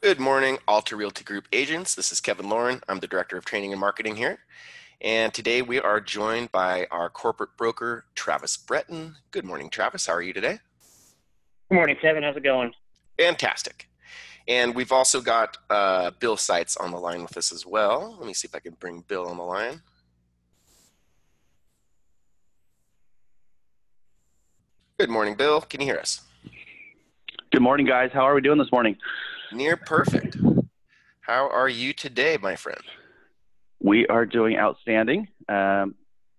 Good morning, Alta Realty Group agents. This is Kevin Lauren. I'm the Director of Training and Marketing here. And today we are joined by our corporate broker, Travis Breton. Good morning, Travis. How are you today? Good morning, Kevin. How's it going? Fantastic. And we've also got Bill Seitz on the line with us as well. Let me see if I can bring Bill on the line. Good morning, Bill. Can you hear us? Good morning, guys. How are we doing this morning? Near perfect. How are you today, my friend? We are doing outstanding. Kevin,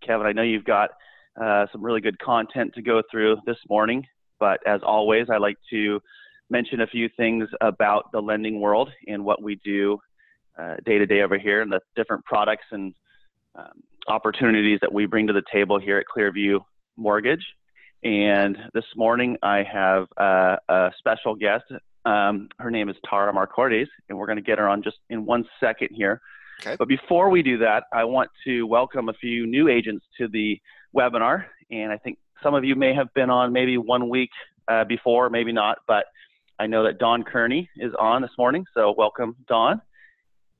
I know you've got some really good content to go through this morning, but as always, I like to mention a few things about the lending world and what we do day to day over here and the different products and opportunities that we bring to the table here at Clearview Mortgage. And this morning I have a special guest. Her name is Tara Marcordes, and we're going to get her on just in 1 second here. Okay. But before we do that, I want to welcome a few new agents to the webinar. And I think some of you may have been on maybe 1 week before, maybe not, but I know that Dawn Kearney is on this morning. So welcome, Dawn.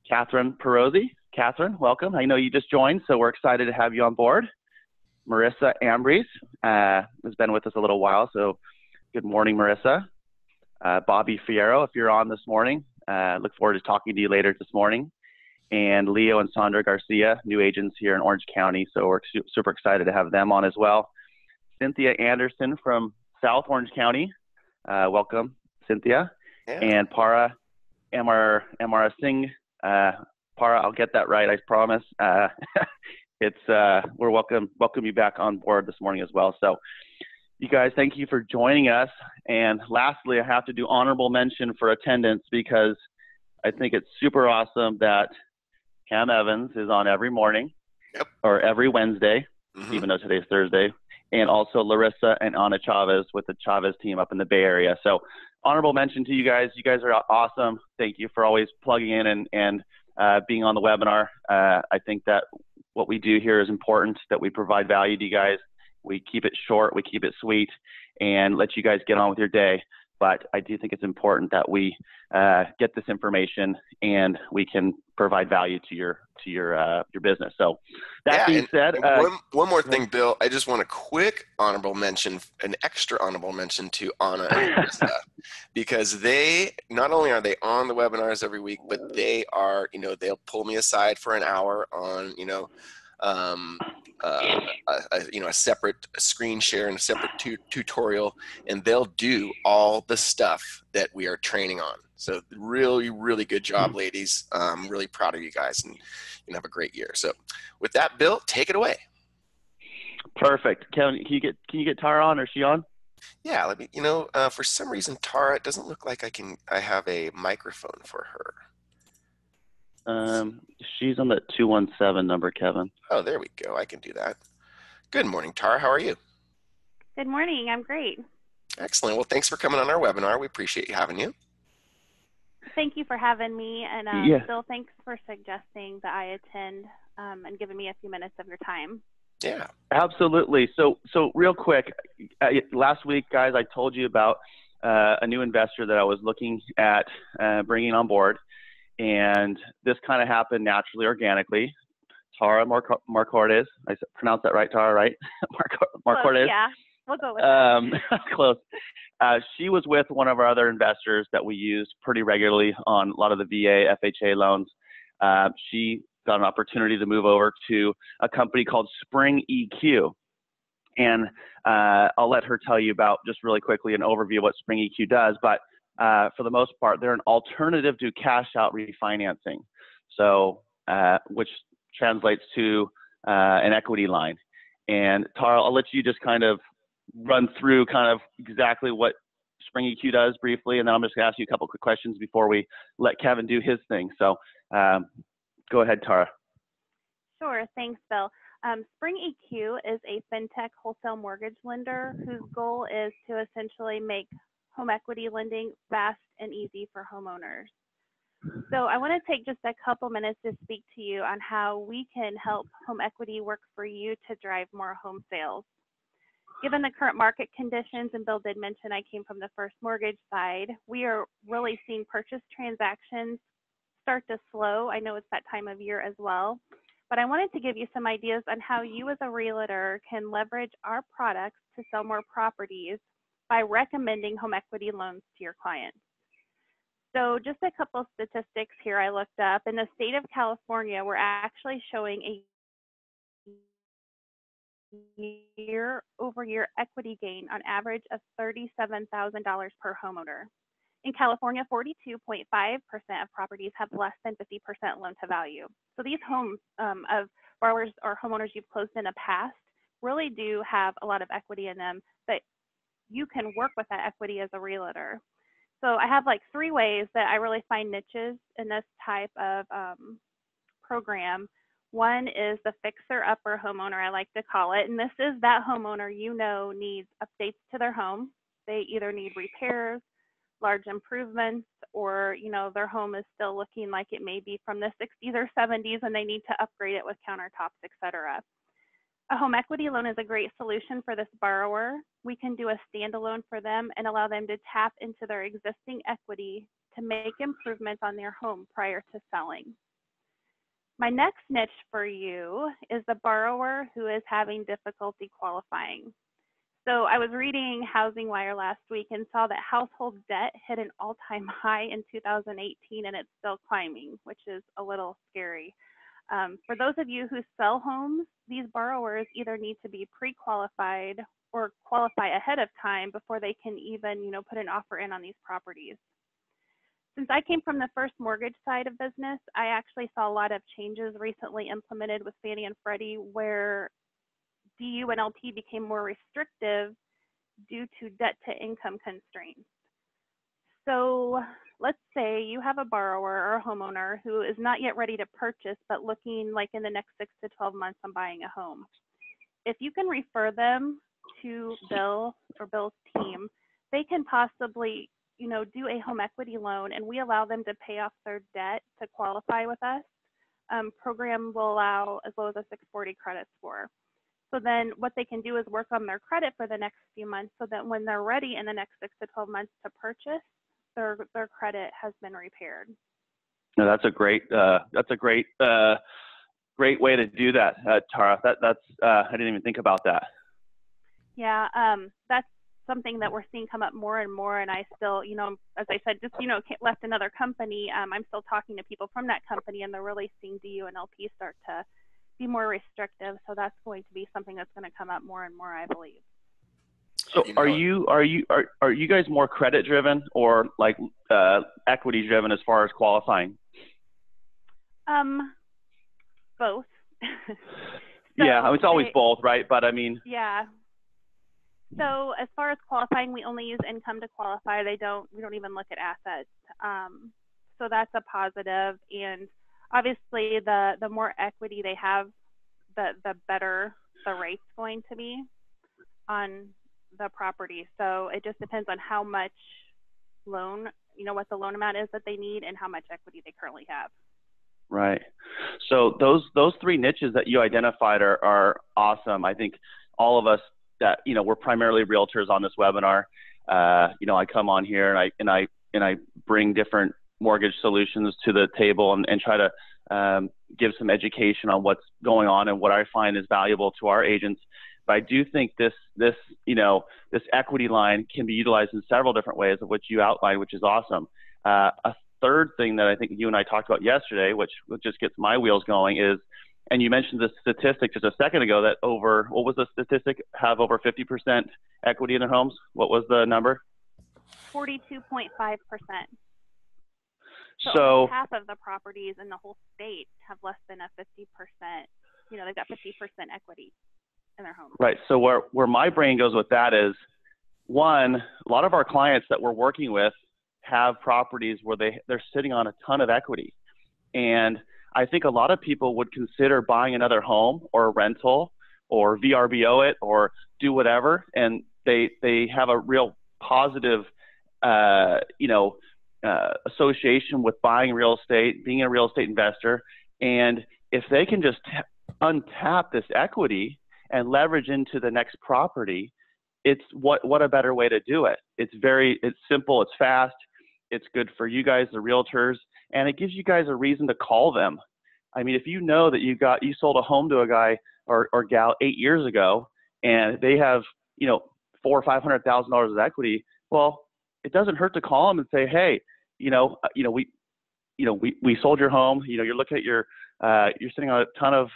Catherine Perozzi. Catherine, welcome. I know you just joined, so we're excited to have you on board. Marissa Ambrose has been with us a little while, so good morning, Marissa. Bobby Fierro, if you're on this morning, look forward to talking to you later this morning. And Leo and Sandra Garcia, new agents here in Orange County, so we're super excited to have them on as well. Cynthia Anderson from South Orange County, welcome, Cynthia. Yeah. And Para Amara Singh, Para, I'll get that right, I promise. We're welcome you back on board this morning as well. So you guys, thank you for joining us. And lastly, I have to do honorable mention for attendance because I think it's super awesome that Cam Evans is on every morning. Yep. Or every Wednesday, Mm-hmm. even though today's Thursday, and also Larissa and Ana Chavez with the Chavez team up in the Bay Area. So honorable mention to you guys. You guys are awesome. Thank you for always plugging in and being on the webinar. I think that what we do here is important, that we provide value to you guys. We keep it short, we keep it sweet, and let you guys get on with your day. But I do think it's important that we get this information and we can provide value to your business. So that being said, one more thing, Bill. I just want a quick honorable mention, an extra honorable mention to Anna and Krista, because they not only are they on the webinars every week, but they are, they'll pull me aside for an hour on, a separate screen share and a separate tutorial, and they'll do all the stuff that we are training on. So really, really good job, ladies. I'm really proud of you guys, and have a great year. So with that, Bill, take it away. Perfect. Kevin, can you get Tara on, or is she on? Yeah, let me, for some reason, Tara, it doesn't look like I have a microphone for her. She's on the 217 number, Kevin. Oh, there we go. I can do that. Good morning, Tara. How are you? Good morning. I'm great. Excellent. Well, thanks for coming on our webinar. We appreciate having you. Thank you for having me. And yeah. Bill, thanks for suggesting that I attend and giving me a few minutes of your time. Yeah. Absolutely. So real quick, last week, guys, I told you about a new investor that I was looking at bringing on board. And this kind of happened naturally, organically. Tara Marcordes. I pronounced that right, Tara, right? Marcordes. Yeah, we'll go with that. Close. She was with one of our other investors that we use pretty regularly on a lot of the VA, FHA loans. She got an opportunity to move over to a company called Spring EQ. And I'll let her tell you about, just really quickly, an overview of what Spring EQ does. But for the most part, they're an alternative to cash out refinancing. So, which translates to an equity line. And Tara, I'll let you just kind of run through kind of exactly what Spring EQ does briefly, and then I'm just gonna ask you a couple quick questions before we let Kevin do his thing. So go ahead, Tara. Sure, thanks, Bill. Spring EQ is a fintech wholesale mortgage lender whose goal is to essentially make home equity lending fast and easy for homeowners. So I want to take just a couple minutes to speak to you on how we can help home equity work for you to drive more home sales. Given the current market conditions, and Bill did mention I came from the first mortgage side, we are really seeing purchase transactions start to slow. I know it's that time of year as well, but I wanted to give you some ideas on how you as a realtor can leverage our products to sell more properties by recommending home equity loans to your clients. So just a couple statistics here I looked up. In the state of California, we're actually showing a year-over-year equity gain on average of $37,000 per homeowner. In California, 42.5% of properties have less than 50% loan to value. So these homes of borrowers or homeowners you've closed in the past really do have a lot of equity in them, but you can work with that equity as a realtor. So I have like 3 ways that I really find niches in this type of program. One is the fixer-upper homeowner, I like to call it, and this is that homeowner you know needs updates to their home. They either need repairs, large improvements, or their home is still looking like it may be from the 60s or 70s and they need to upgrade it with countertops, etc. A home equity loan is a great solution for this borrower. We can do a standalone for them and allow them to tap into their existing equity to make improvements on their home prior to selling. My next niche for you is the borrower who is having difficulty qualifying. So I was reading Housing Wire last week and saw that household debt hit an all-time high in 2018 and it's still climbing, which is a little scary. For those of you who sell homes, these borrowers either need to be pre-qualified or qualify ahead of time before they can even, put an offer in on these properties. Since I came from the first mortgage side of business, I actually saw a lot of changes recently implemented with Fannie and Freddie where DU and LP became more restrictive due to debt to income constraints. So let's say you have a borrower or a homeowner who is not yet ready to purchase, but looking like in the next 6 to 12 months on buying a home. If you can refer them to Bill or Bill's team, they can possibly do a home equity loan, and we allow them to pay off their debt to qualify with us. Program will allow as low as a 640 credit score. So then what they can do is work on their credit for the next few months so that when they're ready in the next 6 to 12 months to purchase, their credit has been repaired. No, that's a great great way to do that, Tara. That's I didn't even think about that. Yeah, that's something that we're seeing come up more and more. And I still, as I said, just, left another company. I'm still talking to people from that company and they're really seeing DU and LP start to be more restrictive. So that's going to be something that's going to come up more and more, I believe. So are you guys more credit driven or like equity driven as far as qualifying? Both. So yeah, it's always both, right? But I mean. Yeah. So as far as qualifying, we only use income to qualify. We don't even look at assets. So that's a positive. And obviously, the more equity they have, the better the rate's going to be on the property. So it just depends on how much loan, what the loan amount is that they need and how much equity they currently have. Right. So those 3 niches that you identified are awesome. I think all of us that we're primarily realtors on this webinar. I come on here and I bring different mortgage solutions to the table and try to give some education on what's going on and what I find is valuable to our agents. But I do think this equity line can be utilized in several different ways, of which you outlined, which is awesome. A third thing that I think you and I talked about yesterday, which just gets my wheels going, is, and you mentioned the statistic just a second ago that what was the statistic? Have over 50% equity in their homes? What was the number? 42.5%. So half of the properties in the whole state have less than a 50%, they've got 50% equity in their home. Right. So where my brain goes with that is, one, a lot of our clients that we're working with have properties where they're sitting on a ton of equity. And I think a lot of people would consider buying another home or a rental or VRBO it or do whatever. And they have a real positive, association with buying real estate, being a real estate investor. And if they can just untap this equity and leverage into the next property it's what a better way to do it. It's simple, it's fast, it's good for you guys, the realtors, and it gives you guys a reason to call them. I mean, if you know that you sold a home to a guy or gal 8 years ago, and they have, $400,000 or $500,000 of equity, well, it doesn't hurt to call them and say, hey, we sold your home. You're looking at you're sitting on a ton of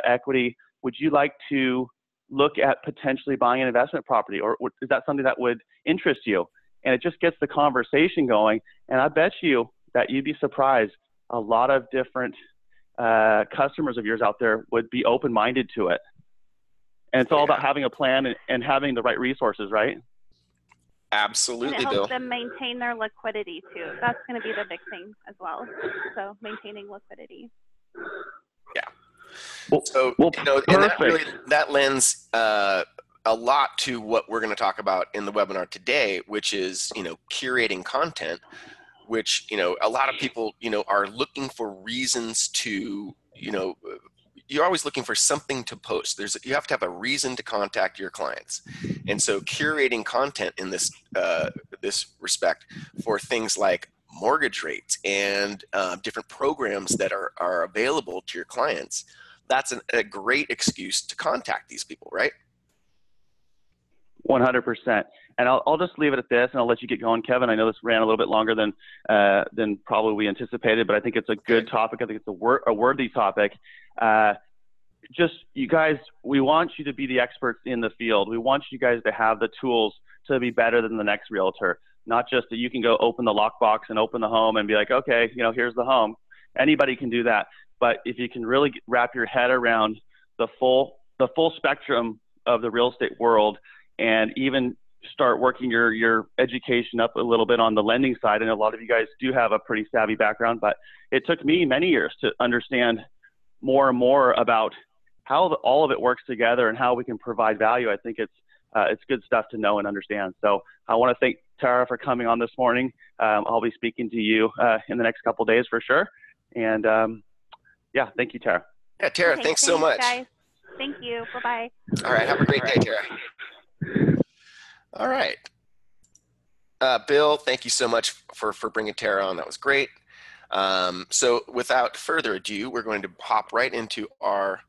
equity. Would you like to look at potentially buying an investment property, or is that something that would interest you? And it just gets the conversation going. And I bet you that you'd be surprised. A lot of different customers of yours out there would be open-minded to it. And it's all about having a plan and having the right resources, right? Absolutely, and it Bill. helps them maintain their liquidity too. That's going to be the big thing as well. So maintaining liquidity. Yeah. Well, and that lends a lot to what we're going to talk about in the webinar today, which is, curating content, which, a lot of people, are looking for reasons to, you're always looking for something to post. You have to have a reason to contact your clients. And so curating content in this respect for things like mortgage rates and different programs that are available to your clients, that's a great excuse to contact these people, right? 100%. And I'll just leave it at this, and I'll let you get going, Kevin. I know this ran a little bit longer than probably we anticipated, but I think it's a good topic. I think it's a worthy topic. Just, you guys, we want you to be the experts in the field. We want you guys to have the tools to be better than the next realtor. Not just that you can go open the lockbox and open the home and be like, okay, here's the home. Anybody can do that. But if you can really wrap your head around the full spectrum of the real estate world, and even start working your education up a little bit on the lending side. And a lot of you guys do have a pretty savvy background, but it took me many years to understand more and more about how all of it works together and how we can provide value. I think it's good stuff to know and understand. So I want to thank Tara for coming on this morning. I'll be speaking to you in the next couple of days for sure. And thank you, Tara. Yeah, Tara, thanks so much. Guys. Thank you. Bye-bye. All right. Have a great day, Tara. All right. Bill, thank you so much for bringing Tara on. That was great. So without further ado, we're going to hop right into our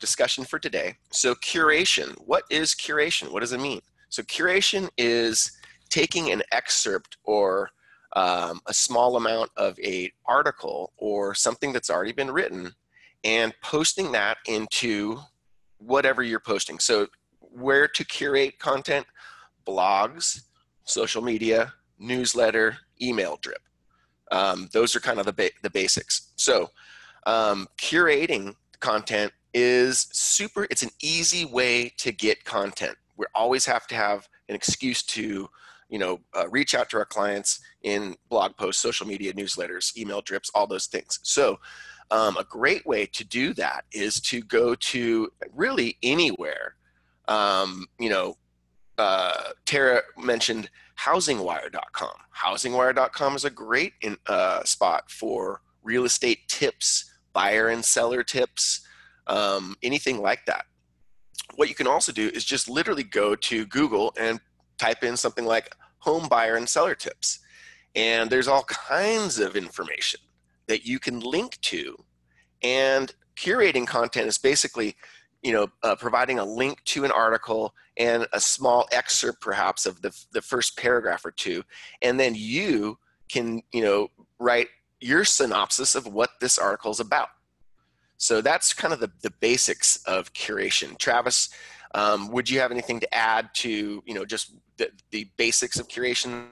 discussion for today. So curation. What is curation? What does it mean? So curation is taking an excerpt or a small amount of an article or something that's already been written and posting that into whatever you're posting. So where to curate content: blogs, social media, newsletter, email drip. Those are kind of the basics. So curating content is it's an easy way to get content. We always have to have an excuse to, reach out to our clients in blog posts, social media, newsletters, email drips, all those things. So a great way to do that is to go to really anywhere. Tara mentioned housingwire.com. Housingwire.com is a great spot for real estate tips, buyer and seller tips, anything like that. What you can also do is just literally go to Google and type in something like home buyer and seller tips. And there's all kinds of information that you can link to. And curating content is basically, providing a link to an article and a small excerpt perhaps of the first paragraph or two. And then you can, write your synopsis of what this article is about. So that's kind of the basics of curation. Travis, would you have anything to add to, just the basics of curation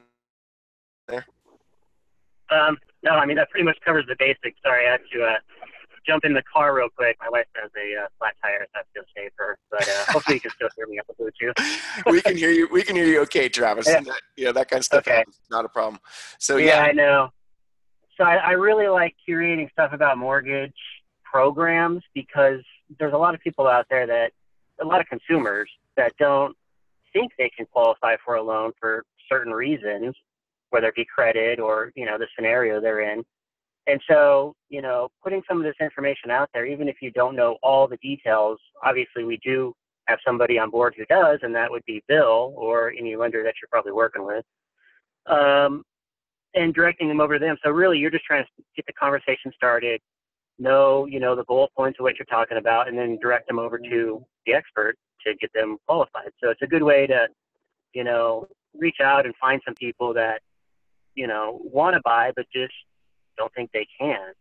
there? No, I mean, that pretty much covers the basics. Sorry, I had to jump in the car real quick. My wife has a flat tire, so I have to go save her. But hopefully you can still hear me up the Bluetooth. We can hear you. We can hear you okay, Travis. Yeah. That kind of stuff happens. Not a problem. So yeah, I know. So I really like curating stuff about mortgage programs because there's a lot of people out there a lot of consumers that don't think they can qualify for a loan for certain reasons, whether it be credit or, the scenario they're in. And so, putting some of this information out there, even if you don't know all the details, obviously we do somebody on board who does, and that would be Bill or any lender that you're probably working with, and directing them over to them. So really, you're just trying to get the conversation started, know, the bullet points of what you're talking about, and then direct them over to the expert to get them qualified. So it's a good way to, reach out and find some people that, want to buy, but just don't think they can.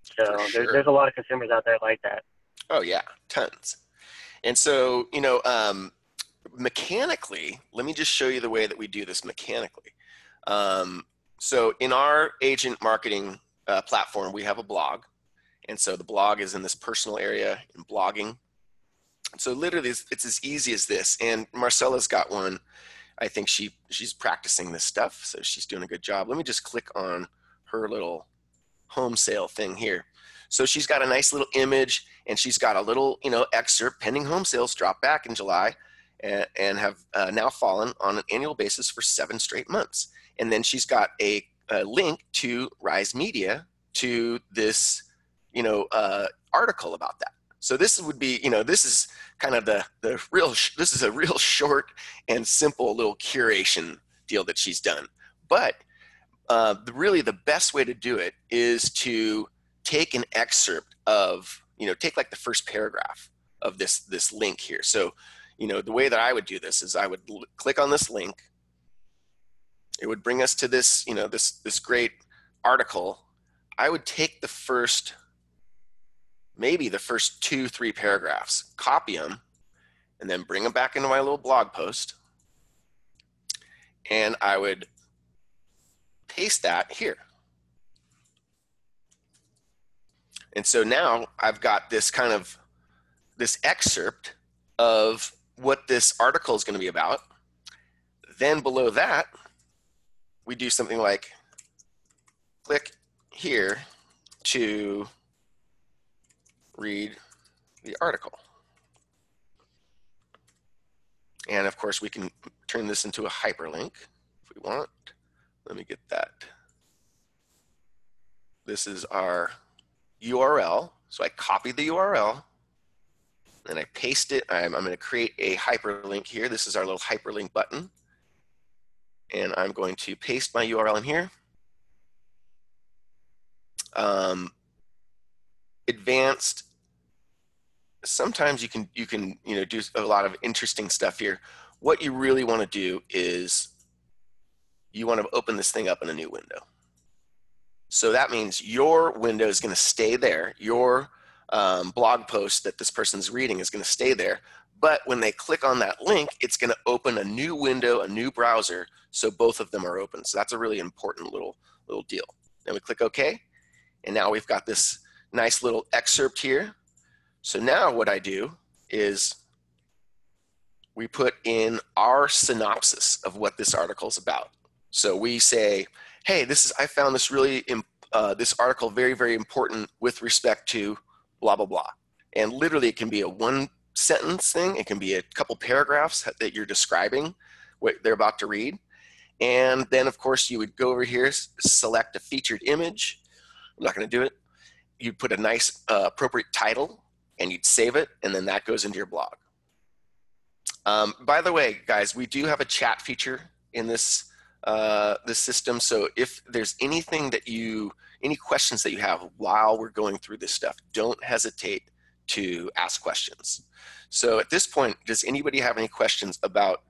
So there's a lot of consumers out there like that. Oh yeah, tons. And so, mechanically, let me just show you the way that we do this mechanically. So in our agent marketing platform, we have a blog. And so the blog is in this personal area in blogging. So literally it's as easy as this. And Marcella's got one. I think she's practicing this stuff, so she's doing a good job. Let me just click on her little home sale thing here. So she's got a nice little image, and she's got a little, excerpt. Pending home sales dropped back in July and have now fallen on an annual basis for 7 straight months. And then she's got a link to Rise Media to this, article about that. So this would be, this is kind of this is a real short and simple little curation deal that she's done. But really the best way to do it is to take an excerpt of, take like the first paragraph of this link here. So, the way that I would do this is I would click on this link. It would bring us to this, this great article. I would take maybe the first 2-3 paragraphs, copy them, and then bring them back into my little blog post. And I would paste that here. And so now I've got this excerpt of what this article is going to be about. Then below that, we do something like click here to read the article. And of course, we can turn this into a hyperlink if we want. Let me get that. This is our URL. So I copy the URL and I paste it. I'm going to create a hyperlink here. This is our little hyperlink button. And I'm going to paste my URL in here. Advanced. Sometimes you can do a lot of interesting stuff here. What you really want to do is you want to open this thing up in a new window. So that means your window is going to stay there. Your blog post that this person's reading is going to stay there. But when they click on that link, it's going to open a new window, a new browser, so both of them are open. So that's a really important little deal. Then we click OK, and now we've got this nice little excerpt here. So now what I do is we put in our synopsis of what this article is about. So we say, hey, I found this this article very, very important with respect to blah, blah, blah. And literally it can be a 1-sentence thing. It can be a couple paragraphs that you're describing what they're about to read. And then of course you would go over here, select a featured image. I'm not going to do it. You'd put a nice appropriate title and you'd save it, and then that goes into your blog. By the way, guys, we do have a chat feature in this system. So if there's any questions that you have while we're going through this stuff, don't hesitate to ask questions. So at this point, does anybody have any questions about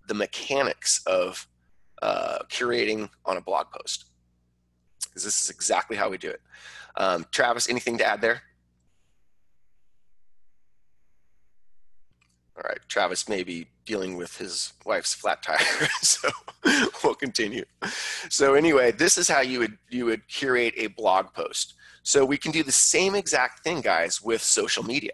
the mechanics of curating on a blog post? Because this is exactly how we do it. Travis, anything to add there? All right, Travis may be dealing with his wife's flat tire, so we'll continue. So anyway, this is how you would curate a blog post. So we can do the same exact thing, guys, with social media.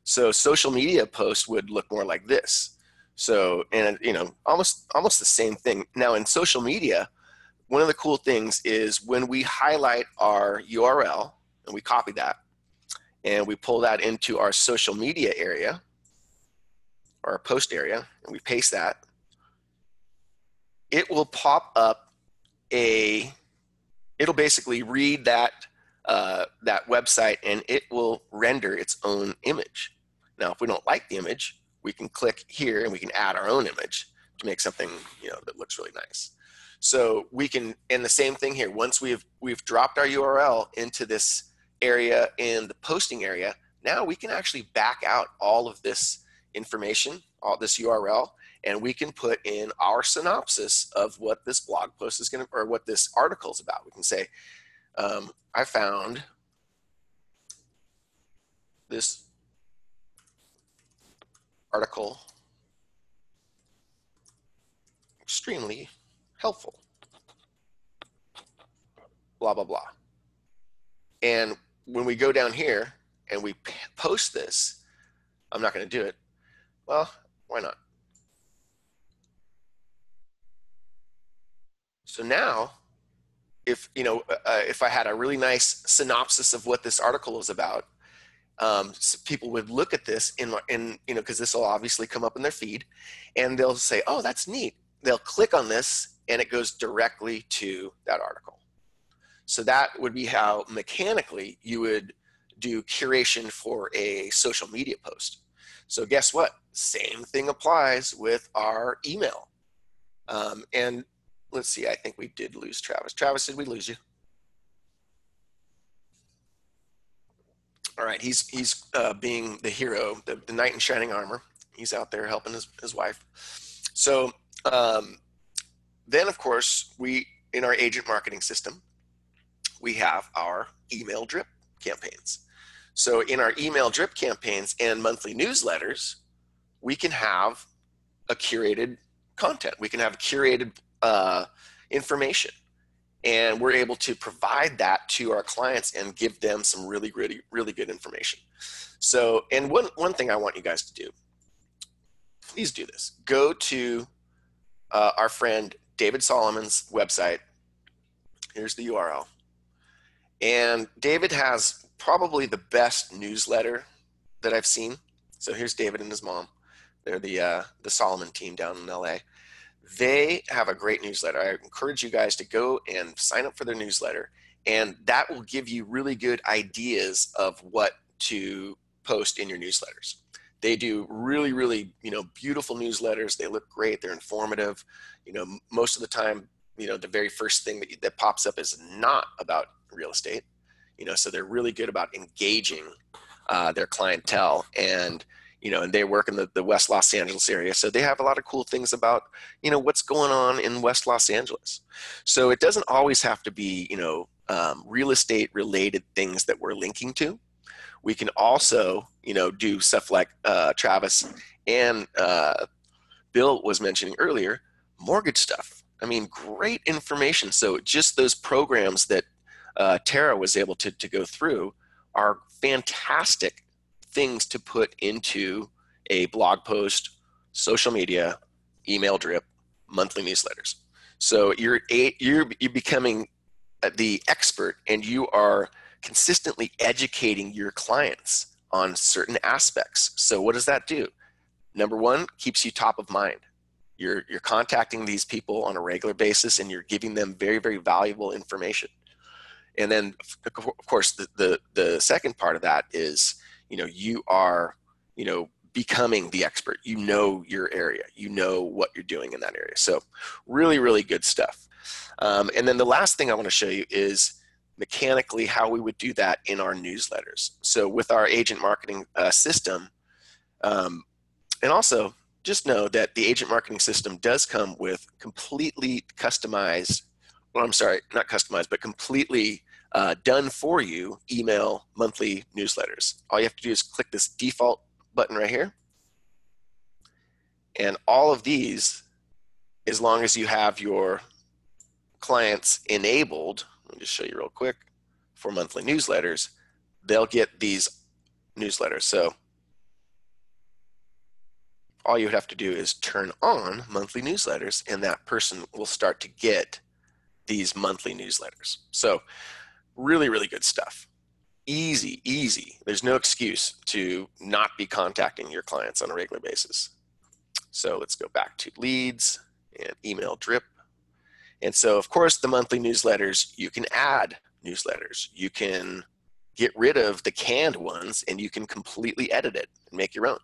So social media posts would look more like this. So, and almost the same thing. Now in social media, one of the cool things is when we highlight our URL and we copy that and we pull that into our social media area, or our post area, and we paste that, it will pop up it'll basically read that website, and it will render its own image. Now, if we don't like the image, we can click here and we can add our own image to make something, that looks really nice. So we can, and the same thing here, once we've dropped our URL into this area in the posting area, now we can actually back out all of this information, all this URL, and we can put in our synopsis of what this blog post is going to, or what this article is about. We can say, I found this article extremely helpful, blah, blah, blah. And when we go down here and we post this, I'm not going to do it. Well, why not? So now, if I had a really nice synopsis of what this article is about, so people would look at this because this will obviously come up in their feed, and they'll say, "Oh, that's neat." They'll click on this, and it goes directly to that article. So that would be how mechanically you would do curation for a social media post. So guess what? Same thing applies with our email. And let's see, I think we did lose Travis. Travis, did we lose you? All right, he's being the hero, the knight in shining armor. He's out there helping his wife. So then, of course, in our agent marketing system, we have our email drip campaigns. So in our email drip campaigns and monthly newsletters, we can have a curated content. We can have curated information. And we're able to provide that to our clients and give them some really, really, really good information. So, and one thing I want you guys to do, please do this. Go to our friend David Solomon's website. Here's the URL. And David has probably the best newsletter that I've seen. So here's David and his mom. They're the Solomon team down in LA. They have a great newsletter. I encourage you guys to go and sign up for their newsletter, and that will give you really good ideas of what to post in your newsletters. They do really, really, beautiful newsletters. They look great. They're informative. Most of the time, the very first thing that pops up is not about real estate. So they're really good about engaging their clientele, and and they work in the West Los Angeles area. So they have a lot of cool things about, what's going on in West Los Angeles. So it doesn't always have to be, real estate related things that we're linking to. We can also, do stuff like Travis and Bill was mentioning earlier, mortgage stuff. I mean, great information. So just those programs that Tara was able to go through are fantastic things to put into a blog post, social media, email drip, monthly newsletters. So you're becoming the expert, and you are consistently educating your clients on certain aspects. So what does that do? Number one, keeps you top of mind. You're contacting these people on a regular basis, and you're giving them very, very valuable information. And then, of course, the second part of that is, you are, becoming the expert. Your area. What you're doing in that area. So really, really good stuff. And then the last thing I want to show you is mechanically how we would do that in our newsletters. So with our agent marketing system, and also just know that the agent marketing system does come with completely customized, well, I'm sorry, not customized, but completely done for you email monthly newsletters. All you have to do is click this default button right here. And all of these, as long as you have your clients enabled, let me just show you real quick, for monthly newsletters, they'll get these newsletters. So all you would have to do is turn on monthly newsletters, and that person will start to get these monthly newsletters. So really, really good stuff. Easy, easy. There's no excuse to not be contacting your clients on a regular basis. So let's go back to leads and email drip. And so, of course, the monthly newsletters, you can add newsletters. You can get rid of the canned ones, and you can completely edit it and make your own.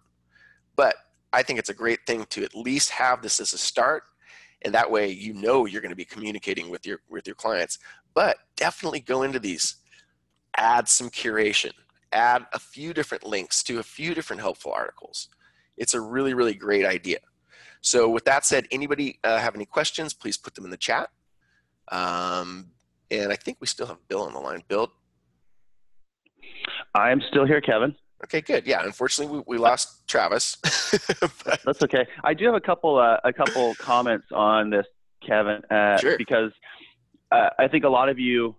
But I think it's a great thing to at least have this as a start. And that way, you know, you're going to be communicating with your clients, but definitely go into these, add some curation, add a few different links to a few different helpful articles. It's a really, really great idea. So with that said, anybody have any questions, please put them in the chat. And I think we still have Bill on the line. Bill? I'm still here, Kevin. Okay, good. Yeah, unfortunately, we lost Travis. But That's okay. I do have a couple comments on this, Kevin, sure. because I think a lot of you,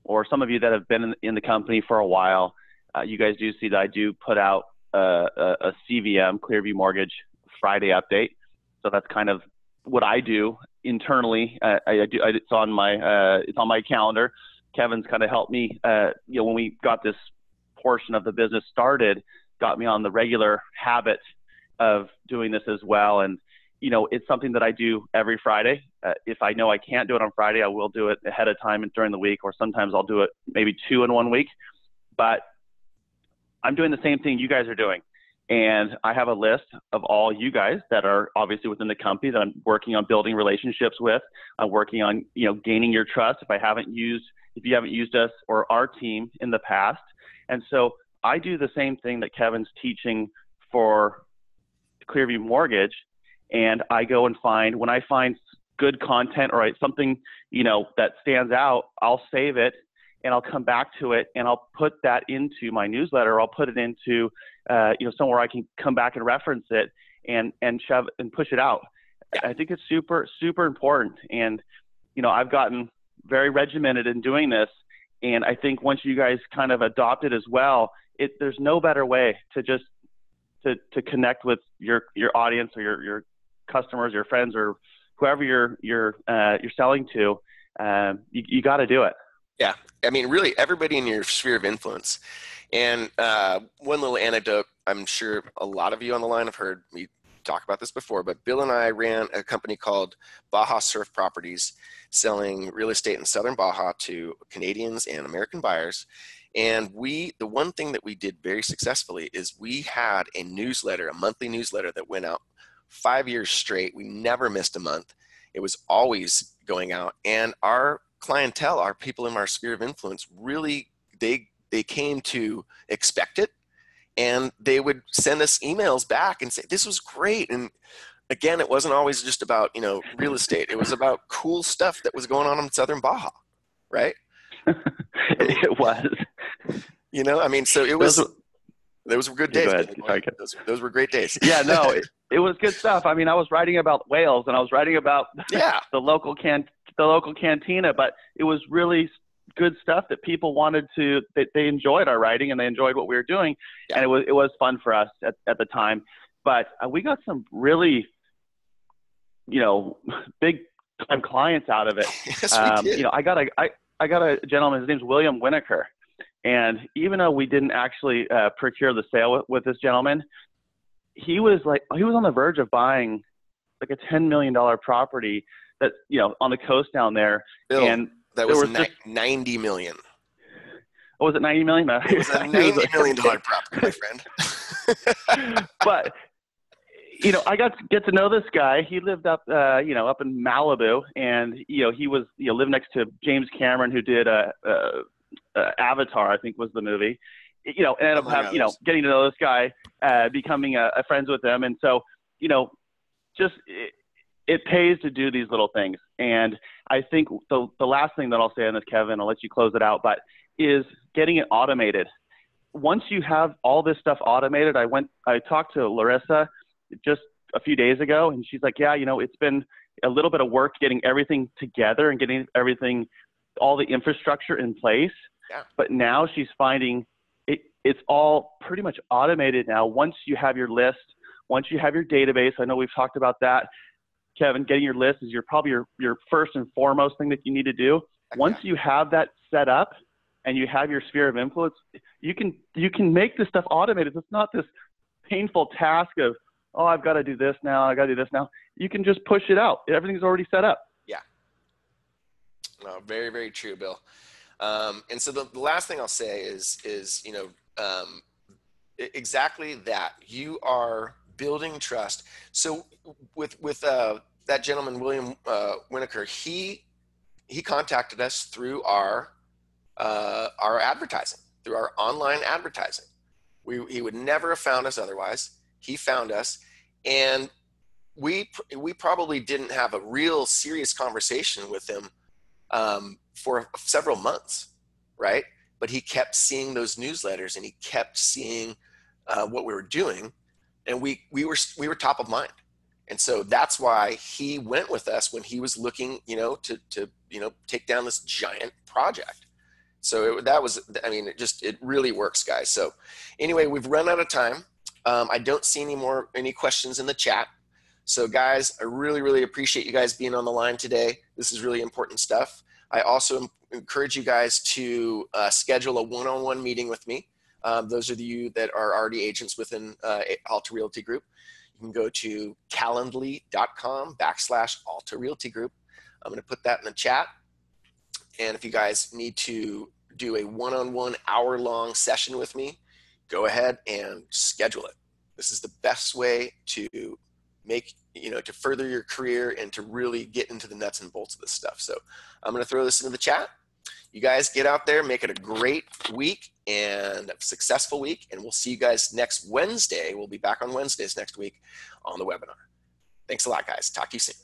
or some of you that have been in the company for a while, you guys do see that I do put out a CVM, Clearview Mortgage Friday update. So that's kind of what I do internally. It's on my calendar. Kevin's kind of helped me, when we got this portion of the business started, got me on the regular habit of doing this as well. And, it's something that I do every Friday. If I know I can't do it on Friday, I will do it ahead of time and during the week, or sometimes I'll do it maybe 2 in 1 week. But I'm doing the same thing you guys are doing. And I have a list of all you guys that are obviously within the company that I'm working on building relationships with. I'm working on, gaining your trust if you haven't used us or our team in the past. And so I do the same thing that Kevin's teaching for Clearview Mortgage. And I go and when I find good content or something, that stands out, I'll save it and I'll come back to it and I'll put that into my newsletter. I'll put it into, somewhere I can come back and reference it and shove and push it out. I think it's super, super important. And, I've gotten very regimented in doing this. And I think once you guys kind of adopt it as well, there's no better way to just to connect with your audience or your customers, your friends, or whoever you're selling to. You got to do it. Yeah, I mean, really, everybody in your sphere of influence. And one little anecdote, I'm sure a lot of you on the line have heard me talk about this before, but Bill and I ran a company called Baja Surf Properties, selling real estate in Southern Baja to Canadians and American buyers. And the one thing that we did very successfully is we had a newsletter, a monthly newsletter that went out 5 years straight. We never missed a month. It was always going out. And our clientele, our people in our sphere of influence, really, they came to expect it. And they would send us emails back and say, this was great. And again, it wasn't always just about, real estate. It was about cool stuff that was going on in Southern Baja, right? It was. So it was, those were good days. Go ahead. Those were great days. Yeah, no, it was good stuff. I mean, I was writing about whales and I was writing about the local cantina, but it was really good stuff that people that they enjoyed our writing and they enjoyed what we were doing. Yeah. And it was fun for us at the time, but we got some really, big time clients out of it. Yes, we did. I got a gentleman, his name's William Winokur. And even though we didn't actually procure the sale with this gentleman, he was on the verge of buying like a $10 million property that, on the coast down there. Bill, and that was $90 million. Oh, was it $90 million? It was a $90 million property, my friend. But, I got to get to know this guy. He lived up in Malibu, and, he was, lived next to James Cameron, who did Avatar, I think was the movie, and ended up getting to know this guy, becoming a friends with him. And so, just it pays to do these little things. And I think the last thing that I'll say on this, Kevin, I'll let you close it out, but is getting it automated. Once you have all this stuff automated, I talked to Larissa just a few days ago, and she's like, yeah, it's been a little bit of work getting everything together and getting all the infrastructure in place. Yeah. But now she's finding it's all pretty much automated now. Once you have your list, once you have your database, I know we've talked about that, Kevin, getting your list is probably your first and foremost thing that you need to do. Once you have that set up and you have your sphere of influence, you can make this stuff automated. It's not this painful task of, oh, I've got to do this now. I got to do this now. You can just push it out. Everything's already set up. Yeah. No, very, very true, Bill. And so the last thing I'll say is exactly that. You are Building trust. So with that gentleman, William Winokur, he contacted us through our advertising, through our online advertising. He would never have found us otherwise. He found us, and we probably didn't have a real serious conversation with him for several months, right? But he kept seeing those newsletters, and he kept seeing what we were doing, and we were top of mind. And so that's why he went with us when he was looking, to take down this giant project. So it really works, guys. So anyway, we've run out of time. I don't see any questions in the chat. So guys, I really, really appreciate you guys being on the line today. This is really important stuff. I also encourage you guys to schedule a one-on-one meeting with me. Those of you that are already agents within Alta Realty Group, you can go to calendly.com/Alta Realty Group. I'm going to put that in the chat. And if you guys need to do a one-on-one hour-long session with me, go ahead and schedule it. This is the best way to make, to further your career and to really get into the nuts and bolts of this stuff. So I'm going to throw this into the chat. You guys get out there, make it a great week and a successful week. And we'll see you guys next Wednesday. We'll be back on Wednesdays next week on the webinar. Thanks a lot, guys. Talk to you soon.